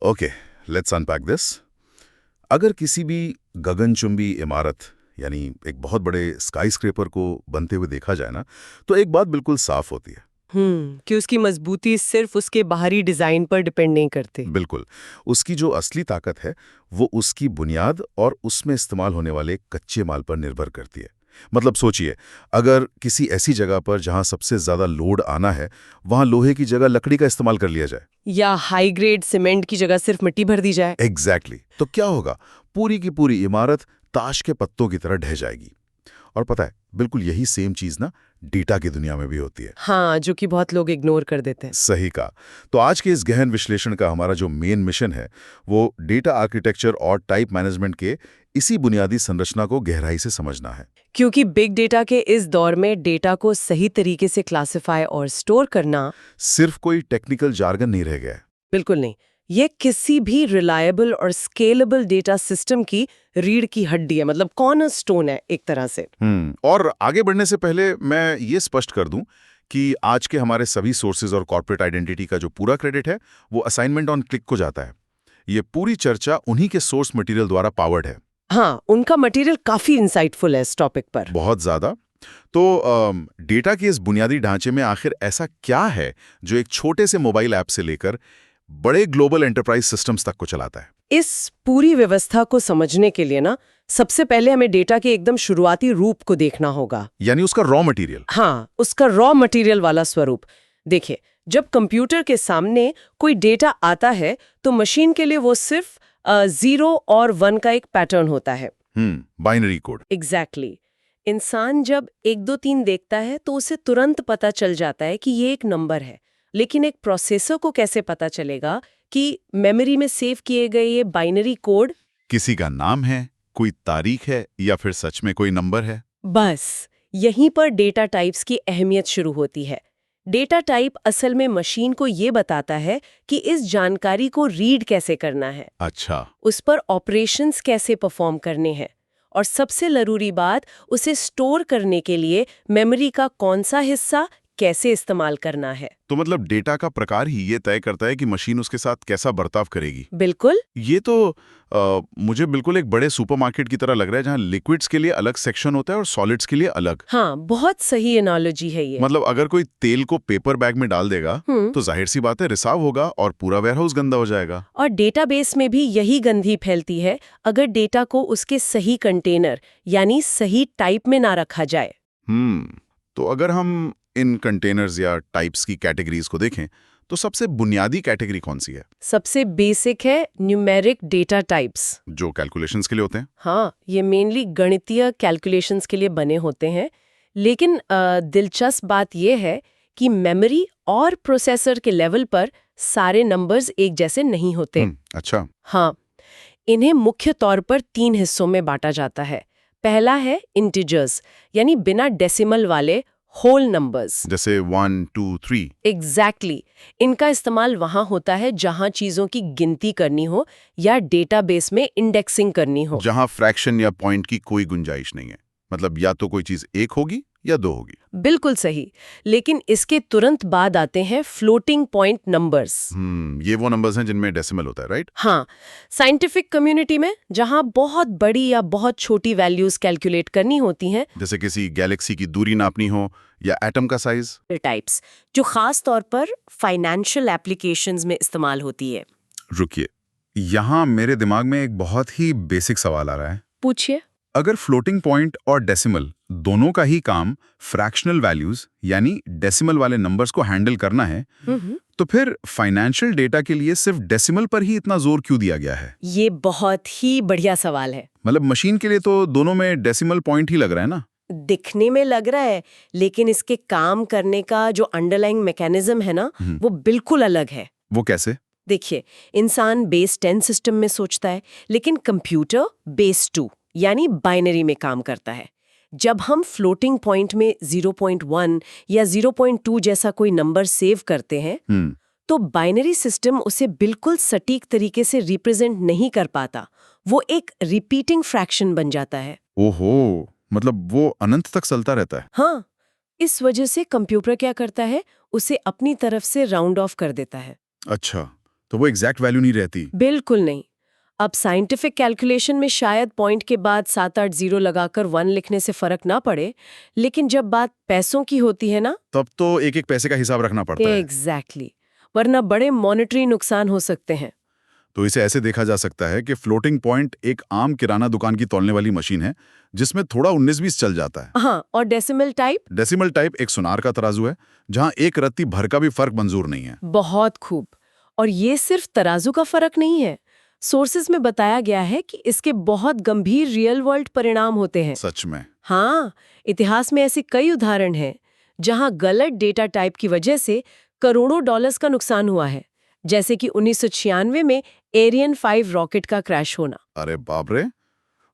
Okay, let's unpack this. अगर किसी भी गगनचुंबी इमारत यानी एक बहुत बड़े स्काईस्क्रेपर को बनते हुए देखा जाए ना, तो एक बात बिल्कुल साफ होती है। कि उसकी मजबूती सिर्फ उसके बाहरी डिजाइन पर डिपेंड नहीं करती। बिल्कुल। उसकी जो असली ताकत है वो उसकी बुनियाद और उसमें इस्तेमाल होने वाले कच्चे माल पर निर्भर करती है। मतलब सोचिए, अगर किसी ऐसी जगह पर जहां सबसे ज्यादा लोड आना है, वहां लोहे की जगह लकड़ी का इस्तेमाल कर लिया जाए। या हाई ग्रेड सीमेंट की जगह सिर्फ मिट्टी भर दी जाए। एग्जैक्टली तो क्या होगा? पूरी की पूरी इमारत ताश के पत्तों की तरह ढह जाएगी। और पता है, बिल्कुल यही सेम चीज ना डेटा की दुनिया में भी होती है। हाँ, जो कि बहुत लोग इग्नोर कर देते हैं। सही कहा। तो आज के इस गहन विश्लेषण का हमारा जो मेन मिशन है वो डेटा आर्किटेक्चर और टाइप मैनेजमेंट के इसी बुनियादी संरचना को गहराई से समझना है। क्योंकि बिग डेटा के इस दौर में डेटा को सही तरीके से क्लासिफाई और स्टोर करना सिर्फ कोई टेक्निकल जार्गन नहीं रह गया है। बिल्कुल नहीं। ये किसी भी रिलायबल और स्केलेबल डेटा सिस्टम की रीढ़ की हड्डी है, मतलब कॉर्नरस्टोन है एक तरह से। और आगे बढ़ने से पहले मैं ये स्पष्ट कर दूं कि आज के हमारे सभी सोर्सेज और कॉर्पोरेट आइडेंटिटी का जो पूरा क्रेडिट है वो असाइनमेंट ऑन क्लिक को जाता है। ये पूरी चर्चा उन्हीं के सोर्स मटेरियल द्वारा पावर्ड है। हाँ, उनका मटेरियल काफी इंसाइटफुल है इस टॉपिक पर। बहुत ज्यादा। तो डेटा के इस बुनियादी ढांचे में आखिर ऐसा क्या है जो एक छोटे से मोबाइल ऐप से लेकर बड़े ग्लोबल एंटरप्राइज सिस्टम्स तक को चलाता है? इस पूरी व्यवस्था को समझने के लिए ना, सबसे पहले हमें डेटा के एकदम शुरुआती रूप को देखना होगा। यानी उसका रॉ मटेरियल। हाँ, उसका रॉ मटेरियल वाला स्वरूप। देखिए, जब कंप्यूटर के सामने कोई डेटा आता है तो मशीन के लिए वो सिर्फ 0 और 1 का एक पैटर्न होता है। Binary code. एग्जैक्टली। इंसान जब 1 2 3 देखता है तो उसे तुरंत पता चल जाता है कि ये एक नंबर है। लेकिन एक प्रोसेसर को कैसे पता चलेगा कि मेमोरी में सेव किए गए ये बाइनरी कोड किसी का नाम है, कोई तारीख है या फिर सच में कोई नंबर है? बस यहीं पर डेटा टाइप्स की अहमियत शुरू होती है। डेटा टाइप असल में मशीन को ये बताता है कि इस जानकारी को रीड कैसे करना है। अच्छा। उस पर ऑपरेशंस कैसे परफॉर्म करने हैं, और सबसे जरूरी बात, उसे स्टोर करने के लिए मेमोरी का कौन सा हिस्सा कैसे इस्तेमाल करना है। तो मतलब डेटा का प्रकार ही ये तय करता है कि मशीन उसके साथ कैसा बर्ताव करेगी। बिल्कुल। ये तो मुझे बिल्कुल एक बड़े सुपरमार्केट की तरह लग रहा है, जहां लिक्विड्स के लिए अलग सेक्शन होता है और सॉलिड्स के लिए अलग। हाँ, बहुत सही एनालॉजी है ये। मतलब अगर कोई तेल को पेपर बैग में डाल देगा तो जाहिर सी बात है रिसाव होगा और पूरा वेयरहाउस गंदा हो जाएगा। और डेटाबेस में भी यही गंदगी फैलती है अगर डेटा को उसके सही कंटेनर यानी सही टाइप में ना रखा जाए। तो अगर हम इन कंटेनर्स या टाइप्स की कैटेगरीज को देखें तो सबसे बुनियादी कैटेगरी कौन सी है? सबसे बेसिक है न्यूमेरिक डेटा टाइप्स, जो कैलकुलेशंस के लिए होते हैं। हाँ, ये मेनली गणितीय कैलकुलेशंस के लिए बने होते हैं। लेकिन दिलचस्प बात यह है कि मेमोरी और प्रोसेसर के लेवल पर सारे नंबर्स एक जैसे नहीं होते। अच्छा। हाँ, इन्हें मुख्य तौर पर 3 हिस्सों में बांटा जाता है। पहला है इंटीजर्स, यानी बिना डेसिमल वाले होल नंबर्स, जैसे 1 2 3। एग्जैक्टली। इनका इस्तेमाल वहां होता है जहां चीजों की गिनती करनी हो या डेटाबेस में इंडेक्सिंग करनी हो। जहां फ्रैक्शन या पॉइंट की कोई गुंजाइश नहीं है। मतलब या तो कोई चीज 1 होगी या 2 होगी। बिल्कुल सही। लेकिन इसके तुरंत बाद आते हैं फ्लोटिंग पॉइंट नंबर्स। ये वो नंबर्स हैं जिनमें डेसिमल होता है, राइट? हाँ, साइंटिफिक कम्युनिटी में जहां बहुत बड़ी या बहुत छोटी वैल्यूज कैलकुलेट करनी होती हैं, जैसे किसी गैलेक्सी की दूरी नापनी हो या एटम का साइज। टाइप्स जो खास तौर पर फाइनेंशियल एप्लीकेशंस में इस्तेमाल होती है। रुकिए, यहाँ मेरे दिमाग में एक बहुत ही बेसिक सवाल आ रहा है। पूछिए। अगर फ्लोटिंग पॉइंट और डेसिमल दोनों का ही काम फ्रैक्शनल वैल्यूज यानी डेसिमल वाले नंबर्स को हैंडल करना है, तो फिर फाइनेंशियल डेटा के लिए सिर्फ डेसिमल पर ही इतना जोर क्यों दिया गया है? ये बहुत ही बढ़िया सवाल है। मतलब मशीन के लिए तो दोनों में डेसिमल पॉइंट ही लग रहा है ना? दिखने में लग रहा है, लेकिन इसके काम करने का जो अंडरलाइंग मैकेनिज्म है ना, वो बिल्कुल अलग है। वो कैसे? देखिए, इंसान बेस 10 सिस्टम में सोचता है, लेकिन कंप्यूटर बेस 2 यानी बाइनरी में काम करता है। जब हम फ्लोटिंग पॉइंट में 0.1 या 0.2 जैसा कोई नंबर सेव करते हैं, तो बाइनरी सिस्टम उसे बिल्कुल सटीक तरीके से रिप्रेजेंट नहीं कर पाता। वो एक रिपीटिंग फ्रैक्शन बन जाता है। ओहो, मतलब वो अनंत तक चलता रहता है। हाँ, इस वजह से कंप्यूटर क्या करता है, उसे अपनी तरफ से राउंड ऑफ कर देता है। अच्छा, तो वो एग्जैक्ट वैल्यू नहीं रहती। बिल्कुल नहीं। अब साइंटिफिक कैलकुलेशन में शायद पॉइंट के बाद 7-8 जीरो लगाकर 1 लिखने से फर्क ना पड़े, लेकिन जब बात पैसों की होती है ना, तब तो एक एक पैसे का हिसाब रखना पड़ता है। एग्जैक्टली, वरना बड़े मॉनेटरी नुकसान हो सकते हैं। तो इसे ऐसे देखा जा सकता है कि फ्लोटिंग पॉइंट एक आम किराना दुकान की तौलने वाली मशीन है जिसमें थोड़ा 19-20 चल जाता है। हाँ, और डेसिमल टाइप? डेसिमल टाइप एक सुनार का तराजू है जहां एक रत्ती भर का भी फर्क मंजूर नहीं है। बहुत खूब। और ये सिर्फ तराजू का फर्क नहीं है। सोर्सेज में बताया गया है कि इसके बहुत गंभीर रियल वर्ल्ड परिणाम होते हैं। सच में? हाँ, इतिहास में ऐसे कई उदाहरण हैं जहां गलत डेटा टाइप की वजह से करोड़ों डॉलर्स का नुकसान हुआ है, जैसे कि 1996 में एरियन 5 रॉकेट का क्रैश होना। अरे बाप रे,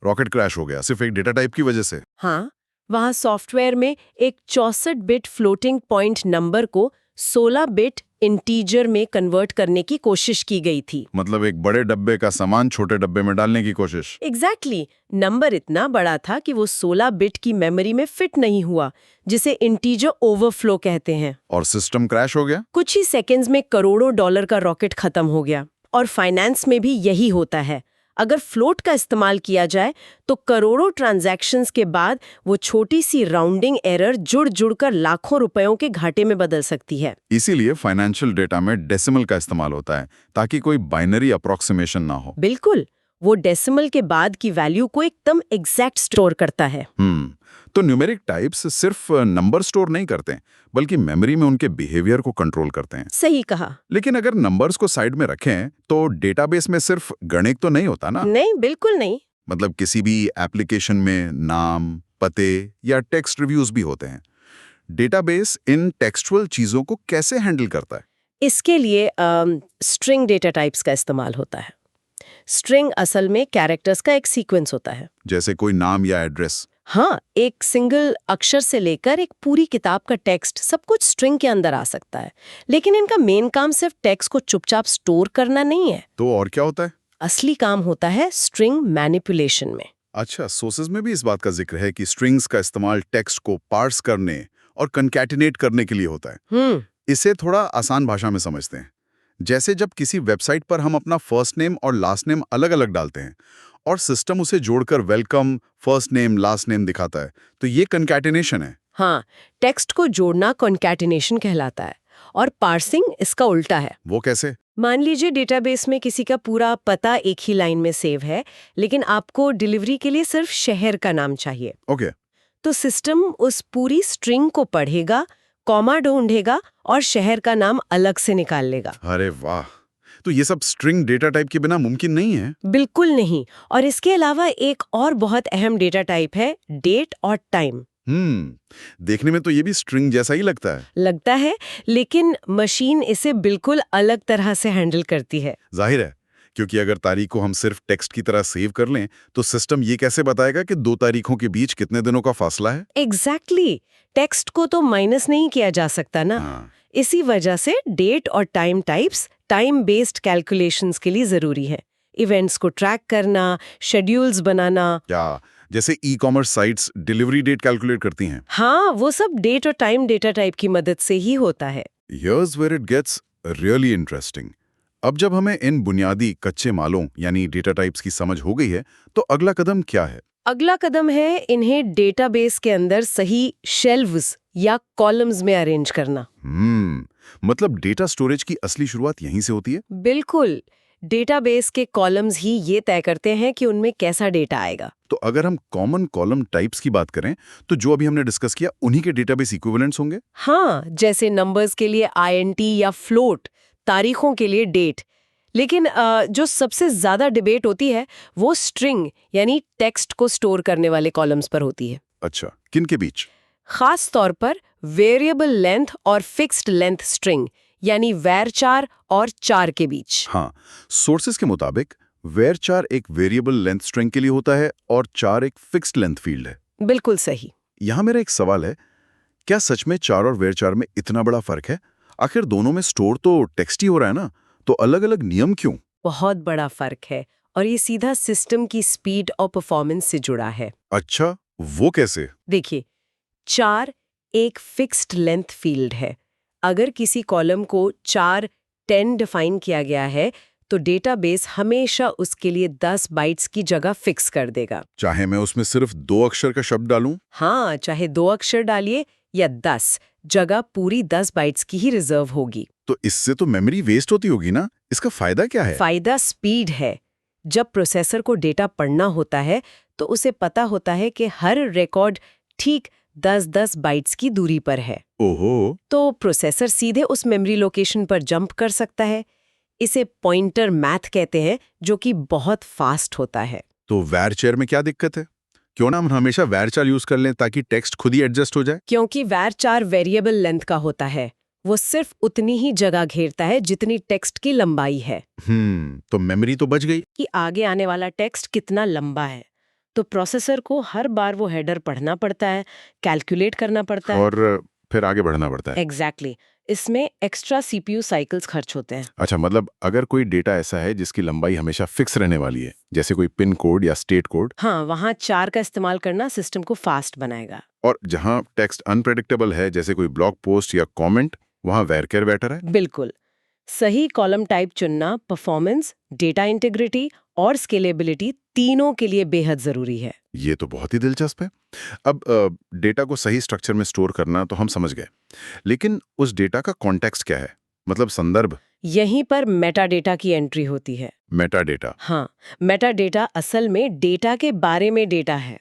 रॉकेट क्रैश हो गया सिर्फ एक डेटा टाइप की वजह से? हाँ, वहाँ सॉफ्टवेयर में एक 64 बिट फ्लोटिंग पॉइंट नंबर को 16 बिट इंटीजर में कन्वर्ट करने की कोशिश की गई थी। मतलब एक बड़े डब्बे का सामान छोटे डब्बे में डालने की कोशिश। एग्जैक्टली, नंबर इतना बड़ा था कि वो 16 बिट की मेमोरी में फिट नहीं हुआ, जिसे इंटीजर ओवरफ्लो कहते हैं। और सिस्टम क्रैश हो गया? कुछ ही सेकेंड्स में करोड़ों डॉलर का रॉकेट खत्म हो गया। और फाइनेंस में भी यही होता है। अगर फ्लोट का इस्तेमाल किया जाए तो करोड़ों ट्रांजैक्शंस के बाद वो छोटी सी राउंडिंग एरर जुड़ कर लाखों रुपयों के घाटे में बदल सकती है। इसीलिए फाइनेंशियल डेटा में डेसिमल का इस्तेमाल होता है ताकि कोई बाइनरी अप्रोक्सीमेशन ना हो। बिल्कुल, वो डेसिमल के बाद की वैल्यू को एकदम एग्जैक्ट स्टोर करता है। तो न्यूमेरिक टाइप्स सिर्फ नंबर स्टोर नहीं करते बल्कि मेमोरी में उनके बिहेवियर को कंट्रोल करते हैं। सही कहा। लेकिन अगर नंबर्स को साइड में रखें तो डेटाबेस में सिर्फ गणित तो नहीं होता ना? नहीं, बिल्कुल नहीं। मतलब किसी भी एप्लीकेशन में नाम, पते या टेक्स्ट रिव्यूज भी होते हैं। डेटाबेस इन टेक्सचुअल चीजों को कैसे हैंडल करता है? इसके लिए स्ट्रिंग डेटा टाइप्स का इस्तेमाल होता है। स्ट्रिंग असल में कैरेक्टर्स का एक सीक्वेंस होता है। जैसे कोई नाम या एड्रेस? हाँ, एक सिंगल अक्षर से लेकर एक पूरी किताब का टेक्स्ट सब कुछ स्ट्रिंग के अंदर आ सकता है। लेकिन इनका मेन काम सिर्फ टेक्स्ट को चुपचाप स्टोर करना नहीं है। तो और क्या होता है? असली काम होता है स्ट्रिंग मैनिपुलेशन में। अच्छा, सोर्सेज में भी इस बात का जिक्र है कि स्ट्रिंग्स का इस्तेमाल टेक्स्ट को पार्स करने और कंकैटिनेट करने के लिए होता है। इसे थोड़ा आसान भाषा में समझते हैं। जैसे जब किसी वेबसाइट पर हम अपना फर्स्ट नेम और लास्ट नेम अलग-अलग डालते हैं और सिस्टम उसे जोड़कर welcome, first name, last name दिखाता है, तो ये कंकैटिनेशन है। हाँ, टेक्स्ट को जोड़ना कॉन्कैटिनेशन कहलाता है और पार्सिंग इसका उल्टा है। वो कैसे? मान लीजिए डेटाबेस में किसी का पूरा पता एक ही लाइन में सेव है, लेकिन आपको डिलीवरी के लिए सिर्फ शहर का नाम चाहिए। ओके। तो सिस्टम उस पूरी स्ट्रिंग को पढ़ेगा, कॉमा ढूंढेगा और शहर का नाम अलग से निकाल लेगा। अरे वाह, तो ये सब स्ट्रिंग डेटा टाइप के बिना मुमकिन नहीं है? बिल्कुल नहीं। और इसके अलावा एक और बहुत अहम डेटा टाइप है डेट और टाइम। देखने में तो ये भी स्ट्रिंग जैसा ही लगता है, लेकिन मशीन इसे बिल्कुल अलग तरह से हैंडल करती है। जाहिर है, क्योंकि अगर तारीख को हम सिर्फ टेक्स्ट की तरह सेव कर लें तो सिस्टम ये कैसे बताएगा कि दो तारीखों के बीच कितने दिनों का फासला है? एग्जैक्टली, टेक्स्ट को तो माइनस नहीं किया जा सकता ना। इसी वजह से डेट और time types time based calculations के लिए जरूरी है। इवेंट्स को ट्रैक करना, शेड्यूल्स बनाना। क्या जैसे e-commerce sites delivery date calculate करती हैं? हाँ, वो सब डेट और टाइम डेटा टाइप की मदद से ही होता है। Here's where it gets really interesting. अब जब हमें इन बुनियादी कच्चे मालों यानी डेटा टाइप्स की समझ हो गई है, तो अगला कदम क्या है? अगला कदम है इन्हें डेटाबेस के अंदर सही शेल्व्स या कॉलम्स में अरेंज करना। मतलब डेटा स्टोरेज की असली शुरुआत यहीं से होती है? बिल्कुल, डेटाबेस के कॉलम्स ही ये तय करते हैं कि उनमें कैसा डेटा आएगा। तो अगर हम कॉमन कॉलम टाइप्स की बात करें, तो जो अभी हमने डिस्कस किया उन्हीं के डेटाबेस इक्विवेलेंट्स होंगे? हाँ, जैसे नंबर्स के लिए INT या फ्लोट, तारीखों के लिए डेट। लेकिन जो सबसे ज्यादा डिबेट होती है वो स्ट्रिंग यानी टेक्स्ट को स्टोर करने वाले कॉलम्स पर होती है। अच्छा, किन के बीच? खास तौर पर वेरिएबल लेंथ और फिक्स्ड लेंथ स्ट्रिंग यानी var4 और 4 के बीच। हाँ, सोर्सेज के मुताबिक var4 एक वेरिएबल लेंथ स्ट्रिंग के लिए होता है और 4 एक फिक्स्ड लेंथ फील्ड है। बिल्कुल सही। यहाँ मेरा एक सवाल है, क्या सच में 4 और var4 में इतना बड़ा फर्क है? आखिर दोनों में स्टोर तो टेक्स्ट ही हो रहा है ना, तो अलग-अलग नियम क्यों? बहुत बड़ा फर्क है और ये सीधा सिस्टम की स्पीड और परफॉर्मेंस से जुड़ा है। अच्छा, वो कैसे? देखिए, 4 एक फिक्स्ड लेंथ फील्ड है। अगर किसी कॉलम को 4 10 डिफाइन किया गया है तो डेटाबेस हमेशा उसके लिए 10 बाइट्स की जगह फिक्स कर देगा। चाहे मैं उसमें सिर्फ 2 अक्षर का शब्द डालूं? हाँ, चाहे 2 अक्षर डालिए या 10, जगह पूरी 10 बाइट्स की ही रिजर्व होगी। तो इससे तो मेमोरी वेस्ट होती होगी ना? इसका फायदा क्या है? फायदा स्पीड है। जब प्रोसेसर को डेटा पढ़ना होता है तो उसे पता होता है कि हर रिकॉर्ड ठीक 10-10 बाइट्स की दूरी पर है। ओहो, तो प्रोसेसर सीधे उस मेमोरी लोकेशन पर जंप कर सकता है। इसे पॉइंटर मैथ कहते हैं, जो कि बहुत फास्ट होता है। तो varchar में क्या दिक्कत है? क्यों ना हम हमेशा varchar यूज कर लें ताकि टेक्स्ट खुद ही एडजस्ट हो जाए? क्योंकि var वेरिएबल लेंथ का होता है, वो सिर्फ उतनी ही जगह घेरता है जितनी टेक्स्ट की लंबाई है। तो मेमोरी तो बच गई। कि आगे आने वाला टेक्स्ट कितना लंबा है, तो प्रोसेसर को हर बार वो हेडर पढ़ना पड़ता है, कैलकुलेट करना पड़ता है। और फिर आगे बढ़ना पड़ता है। एग्जैक्टली इसमें एक्स्ट्रा सीपीयू साइकिल्स खर्च होते हैं। अच्छा, मतलब अगर कोई डेटा ऐसा है जिसकी लंबाई हमेशा फिक्स रहने वाली है, जैसे कोई पिन कोड या स्टेट कोड, हाँ, वहाँ 4 का इस्तेमाल करना सिस्टम को फास्ट बनाएगा। और जहां टेक्स्ट अनप्रेडिक्टेबल है, जैसे कोई ब्लॉग पोस्ट या कमेंट, वहां varchar बेटर है। बिल्कुल सही कॉलम टाइप चुनना परफॉर्मेंस, डेटा इंटीग्रिटी और स्केलेबिलिटी तीनों के लिए बेहद जरूरी है। ये तो बहुत ही दिलचस्प है। अब डेटा को सही स्ट्रक्चर में स्टोर करना तो हम समझ गए, लेकिन उस डेटा का कॉन्टेक्स्ट क्या है? मतलब संदर्भ। यहीं पर मेटा डेटा की एंट्री होती है। Meta data. हाँ, मेटा डेटा असल में डेटा के बारे में डेटा है।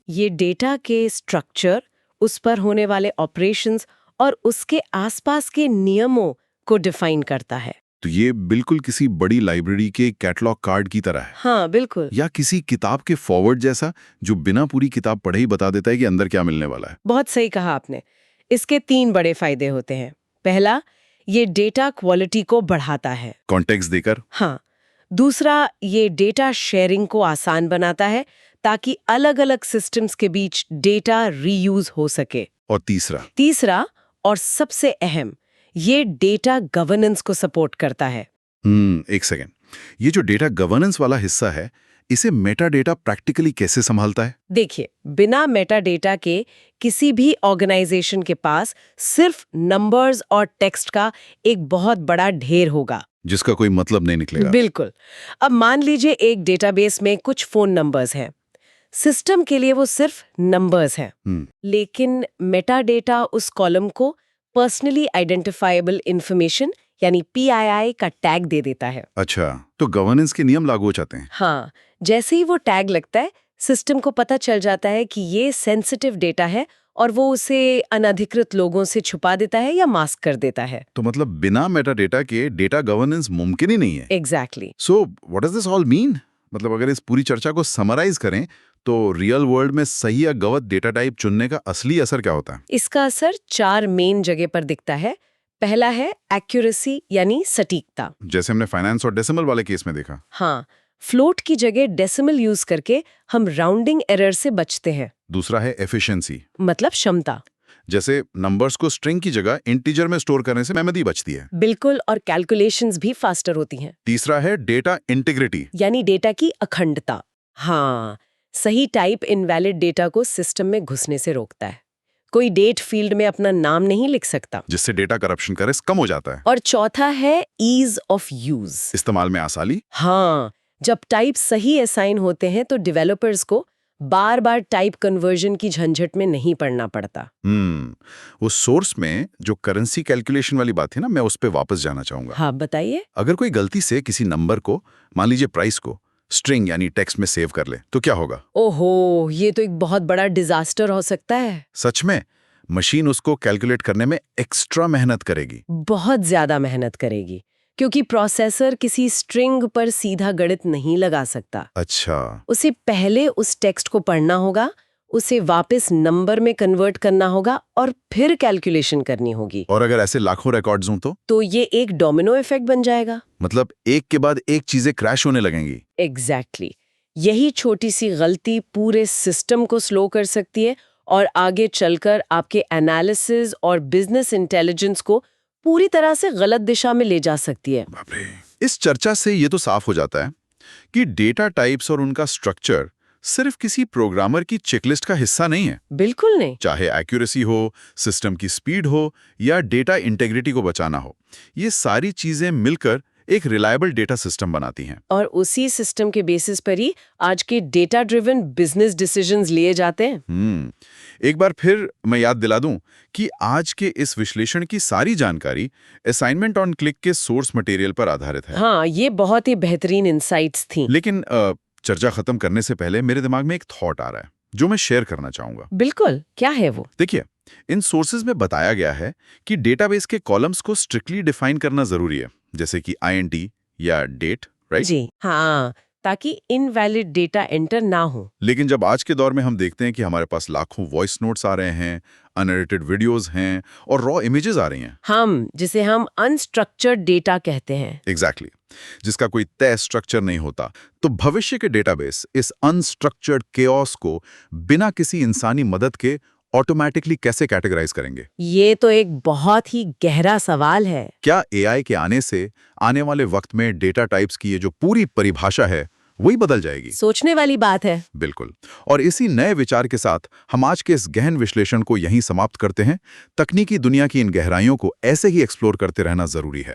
ये डेटा के स्ट्रक्चर, उस पर होने वाले ऑपरेशंस और उसके आसपास के नियमों को डिफाइन करता है। तो ये बिल्कुल किसी बड़ी लाइब्रेरी के कैटलॉग कार्ड की तरह है, हाँ, बिल्कुल। या किसी किताब के फॉरवर्ड जैसा, जो बिना पूरी किताब पढ़े ही बता देता है कि अंदर क्या मिलने वाला है। बहुत सही कहा आपने। इसके 3 बड़े फायदे होते हैं। पहला, ये डेटा क्वालिटी को बढ़ाता है। कॉन्टेक्स्ट देकर। हाँ। दूसरा, ये डेटा शेयरिंग को आसान बनाता है ताकि अलग-अलग सिस्टम्स के बीच डेटा रीयूज हो सके। और तीसरा, और सबसे अहम, ये डेटा गवर्नेंस को सपोर्ट करता है। एक सेकेंड, ये जो डेटा गवर्नेंस वाला हिस्सा है, इसे मेटा डेटा प्रैक्टिकली कैसे संभालता है? देखिए, बिना मेटा डेटा के किसी भी ऑर्गेनाइजेशन के पास सिर्फ नंबर्स और टेक्स्ट का एक बहुत बड़ा ढेर होगा, जिसका कोई मतलब नहीं निकलेगा। बिल्कुल। अब मान लीजिए एक डेटाबेस में कुछ फोन नंबर्स हैं। सिस्टम के लिए वो सिर्फ नंबर्स हैं। लेकिन मेटा डेटा उस कॉलम को पर्सनली आइडेंटिफाइबल इंफॉर्मेशन यानी PII का टैग दे देता है। अच्छा, तो गवर्नेंस के नियम लागू हो जाते हैं। हाँ, जैसे ही वो टैग लगता है, सिस्टम को पता चल जाता है कि ये सेंसिटिव डेटा है और वो उसे अनधिकृत लोगों से छुपा देता है या मास्क कर देता है। तो मतलब बिना मेटा डेटा के डेटा गवर्नेंस मुमकिन ही नहीं है। Exactly. So what does this all mean? मतलब अगर इस पूरी चर्चा को समराइज करें तो रियल वर्ल्ड में सही या गलत डेटा टाइप चुनने का असली असर क्या होता है? इसका असर 4 मेन जगह पर दिखता है। पहला है एक्यूरेसी यानी सटीकता। जैसे हमने फाइनेंस और डेसिमल वाले केस में देखा। हाँ, फ्लोट की जगह डेसिमल यूज करके हम राउंडिंग एरर से बचते हैं। दूसरा है एफिशिएंसी, मतलब क्षमता। जैसे नंबर्स को स्ट्रिंग की जगह इंटीजर में स्टोर करने से मेमोरी बचती है। बिल्कुल, और कैलकुलेशंस भी फास्टर होती हैं। तीसरा है डेटा इंटीग्रिटी, यानी डेटा की अखंडता। हाँ, सही टाइप इनवैलिड डेटा को सिस्टम में घुसने से रोकता है। कोई डेट फील्ड में अपना नाम नहीं लिख सकता, जिससे डेटा करप्शन का रिस्क कम हो जाता है। और चौथा है ईज ऑफ यूज, इस्तेमाल में आसानी। हाँ, जब टाइप सही असाइन होते हैं तो डेवलपर्स को बार बार टाइप कन्वर्जन की झंझट में नहीं पड़ना पड़ता। वो सोर्स में जो करेंसी कैलकुलेशन वाली बात है ना, मैं उस पे वापस जाना चाहूंगा। हाँ, बताइए। अगर कोई गलती से किसी नंबर को, मान लीजिए प्राइस को, स्ट्रिंग यानी टेक्स्ट में सेव कर ले तो क्या होगा? ओहो, ये तो एक बहुत बड़ा डिजास्टर हो सकता है। सच में, मशीन उसको कैलकुलेट करने में एक्स्ट्रा मेहनत करेगी। बहुत ज्यादा मेहनत करेगी, क्योंकि प्रोसेसर किसी स्ट्रिंग पर सीधा गणित नहीं लगा सकता। अच्छा, उसे पहले उस टेक्स्ट को पढ़ना होगा, उसे वापस नंबर में कन्वर्ट करना होगा और फिर कैलकुलेशन करनी होगी। और अगर ऐसे लाखों रिकॉर्ड्स हों तो ये एक डोमिनो इफेक्ट बन जाएगा। मतलब एक के बाद एक चीजें क्रैश होने लगेंगी। एग्जैक्टली। यही छोटी सी गलती पूरे सिस्टम को स्लो कर सकती है और आगे चलकर आपके एनालिसिस और बिजनेस इंटेलिजेंस को पूरी तरह से गलत दिशा में ले जा सकती है। बाप रे। इस चर्चा से ये तो साफ हो जाता है कि डेटा टाइप्स और उनका स्ट्रक्चर सिर्फ किसी प्रोग्रामर की चेकलिस्ट का हिस्सा नहीं है। बिल्कुल नहीं। चाहे एक्यूरेसी हो, सिस्टम की स्पीड हो या डेटा इंटेग्रिटी को बचाना हो, ये सारी चीजें मिलकर एक रिलायबल डेटा सिस्टम बनाती हैं। और उसी सिस्टम के बेसिस पर ही आज के डेटा ड्रिवन बिजनेस डिसीजंस लिए जाते हैं। एक बार फिर मैं याद दिला दूं कि आज के इस विश्लेषण की सारी जानकारी असाइनमेंट ऑन क्लिक के सोर्स मटेरियल पर आधारित है। हाँ, ये बहुत ही बेहतरीन इंसाइट्स थी। लेकिन चर्चा खत्म करने से पहले मेरे दिमाग में एक थॉट आ रहा है जो मैं शेयर करना चाहूंगा। बिल्कुल, क्या है वो? देखिए, इन सोर्सेज में बताया गया है कि डेटाबेस के कॉलम्स को स्ट्रिक्टली डिफाइन करना जरूरी है, जैसे कि INT या डेट, राइट? जी हाँ, ताकि इनवैलिड डेटा एंटर ना हो। लेकिन जब आज के दौर में हम देखते हैं कि हमारे पास लाखों वॉइस नोट्स आ रहे हैं, अनरेटेड वीडियोस हैं और रॉ इमेजेस आ रही हैं, जिसे हम अनस्ट्रक्चर्ड डेटा कहते हैं। एग्जैक्टली जिसका कोई तय स्ट्रक्चर नहीं होता, तो भविष्य के डेटाबेस इस अनस्ट्रक्चर्ड केओस को बिना किसी इंसानी मदद के ऑटोमेटिकली कैसे कैटेगराइज करेंगे? ये तो एक बहुत ही गहरा सवाल है। क्या AI के आने से आने वाले वक्त में डेटा टाइप्स की ये जो पूरी परिभाषा है वही बदल जाएगी? सोचने वाली बात है। बिल्कुल। और इसी नए विचार के साथ हम आज के इस गहन विश्लेषण को यहीं समाप्त करते हैं। तकनीकी दुनिया की इन गहराइयों को ऐसे ही एक्सप्लोर करते रहना जरूरी है।